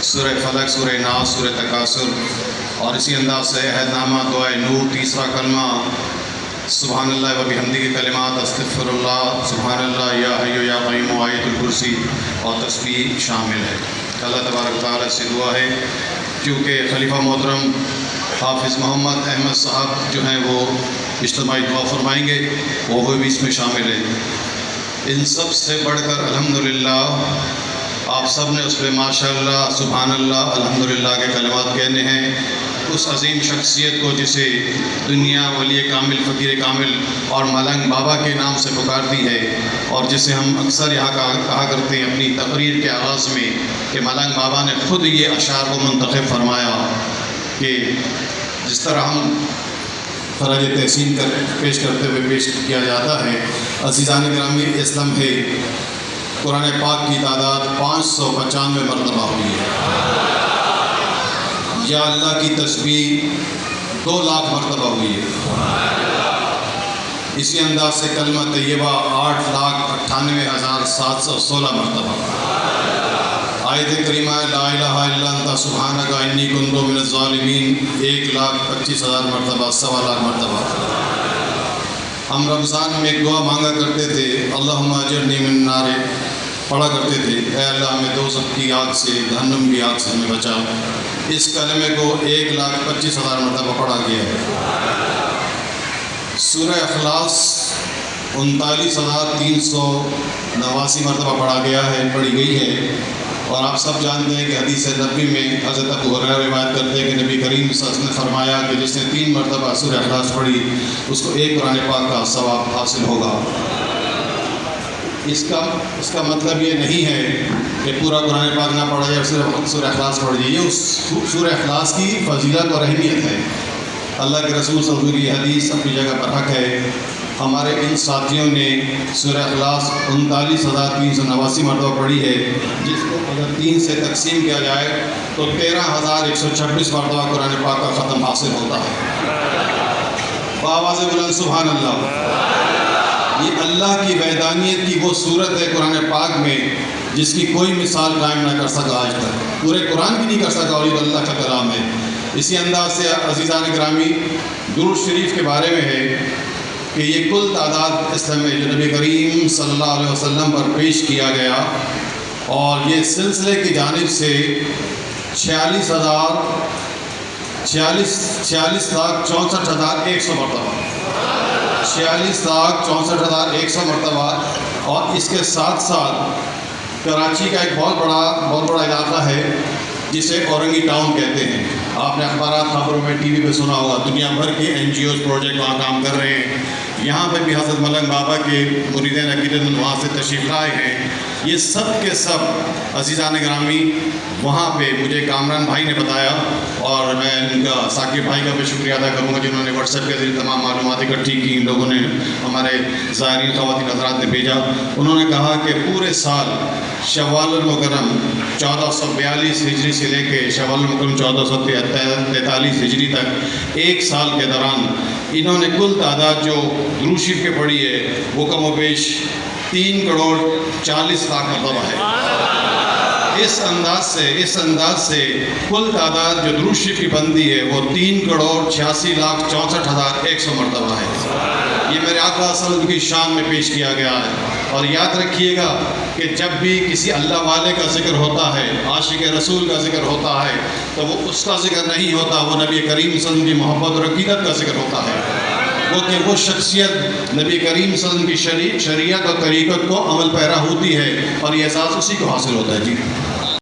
سورہ فلق، سورہ ناس، سورہ تکاثر، اور اسی انداز سے عہد نامہ، دعائے نور، تیسرا کلمہ سبحان اللہ و بحمدہ کے کلمات، استغفر اللہ، سبحان اللہ، یا حی یا قیوم، آیت الکرسی اور تسبیح شامل ہے۔ اللہ تبارک تعالیٰ سے دعا ہے کیونکہ خلیفہ محترم حافظ محمد احمد صاحب جو ہیں وہ اجتماعی دعا فرمائیں گے، وہ بھی اس میں شامل ہے۔ ان سب سے بڑھ کر الحمدللہ آپ سب نے اس پہ ماشاءاللہ، سبحان اللہ، الحمدللہ کے کلمات کہنے ہیں۔ اس عظیم شخصیت کو جسے دنیا ولی کامل، فقیر کامل اور ملنگ بابا کے نام سے پکارتی ہے، اور جسے ہم اکثر یہاں کہا کرتے ہیں اپنی تقریر کے آغاز میں کہ ملنگ بابا نے خود یہ اشعار کو منتخب فرمایا کہ جس طرح ہم خراج تحسین پیش کرتے ہوئے پیش کیا جاتا ہے۔ عزیزان گرامی، اس لمحے قرآن پاک کی تعداد 595 مرتبہ ہوئی ہے۔ یا اللہ کی تسبیح 2 لاکھ مرتبہ ہوئی ہے۔ اسی انداز سے کلمہ طیبہ 8,98,716 مرتبہ۔ آیت کریمہ لا الہ الا انت سبحانک انی کنت من الظالمین 1,25,000 مرتبہ، 1.25 لاکھ مرتبہ۔ ہم رمضان میں ایک دعا مانگا کرتے تھے، اللہم اجرنی من النار، پڑھا کرتے تھے اے اللہ ہمیں دوزخ کی آگ سے، جہنم کی آگ سے ہمیں بچا۔ اس کلمے کو 1,25,000 مرتبہ پڑھا گیا ہے۔ سورہ اخلاص 39,389 مرتبہ پڑھا گیا ہے، پڑھی گئی ہے۔ اور آپ سب جانتے ہیں کہ حدیث نبوی میں حضرت ابو ہریرہ روایت کرتے ہیں کہ نبی کریم صلی اللہ علیہ وسلم نے فرمایا کہ جس نے 3 مرتبہ سورہ اخلاص پڑھی اس کو 1 قرآن پاک کا ثواب حاصل ہوگا۔ اس کا مطلب یہ نہیں ہے کہ پورا قرآن پاک نہ پڑھا جائے، صرف سورہ اخلاص پڑھ جائے۔ یہ اس سورہ اخلاص کی فضیلت اور اہمیت ہے۔ اللہ کے رسول صلی اللہ علیہ وسلم کی حدیث اپنی جگہ پر حق ہے۔ ہمارے ان ساتھیوں نے سورہ اخلاص 39,389 مرتبہ پڑھی ہے، جس کو اگر 3 سے تقسیم کیا جائے تو 13,126 مرتبہ قرآن پاک کا ختم حاصل ہوتا ہے۔ بآواز بلند سبحان اللہ۔ یہ اللہ کی وحدانیت کی وہ صورت ہے قرآن پاک میں جس کی کوئی مثال قائم نہ کر سکا آج تک، پورے قرآن کی نہیں کر سکا، اور یہ اللہ کا کلام ہے۔ اسی انداز سے عزیزان گرامی درود شریف کے بارے میں ہے کہ یہ کل تعداد اس میں جو نبی کریم صلی اللہ علیہ وسلم پر پیش کیا گیا، اور یہ سلسلے کی جانب سے 46,64,100 مرتبہ، 46,64,100 مرتبہ۔ اور اس کے ساتھ ساتھ کراچی کا ایک بہت بڑا علاقہ ہے جسے اورنگی ٹاؤن کہتے ہیں۔ آپ نے اخبارات، خبروں میں، ٹی وی پہ سنا ہوگا، دنیا بھر کے NGOs پروجیکٹ وہاں کام کر رہے ہیں۔ یہاں پہ بھی حضرت ملنگ بابا کے مریدین عقیدت وہاں سے تشریف لائے ہیں۔ یہ سب کے سب عزیزان گرامی وہاں پہ مجھے کامران بھائی نے بتایا، اور میں ان کا ثاقب بھائی کا بھی شکریہ ادا کروں گا جنہوں نے واٹس ایپ کے ذریعے تمام معلومات اکٹھی کی۔ ان لوگوں نے، ہمارے زائرین خواتین حضرات نے بھیجا۔ انہوں نے کہا کہ پورے سال شوال المکرم 1442 ہجری سے لے کے شوال المکرم 1443 ہجری تک 1 سال کے دوران انہوں نے کل تعداد جو درود شریف کے پڑھی ہے وہ کم و بیش 3,40,00,000 مرتبہ ہے۔ اس انداز سے کل تعداد جو درود شریف کی بندی ہے وہ 3,86,64,100 مرتبہ ہے۔ یہ میرے آقا صلی اللہ علیہ وسلم کی شان میں پیش کیا گیا ہے۔ اور یاد رکھیے گا کہ جب بھی کسی اللہ والے کا ذکر ہوتا ہے، عاشق رسول کا ذکر ہوتا ہے، تو وہ اس کا ذکر نہیں ہوتا، وہ نبی کریم صلی اللہ علیہ وسلم کی محبت اور عقیدت کا ذکر ہوتا ہے۔ وہ شخصیت نبی کریم صلی اللہ علیہ وسلم کی شریعت اور طریقت کو عمل پیرا ہوتی ہے، اور یہ احساس اسی کو حاصل ہوتا ہے۔ جی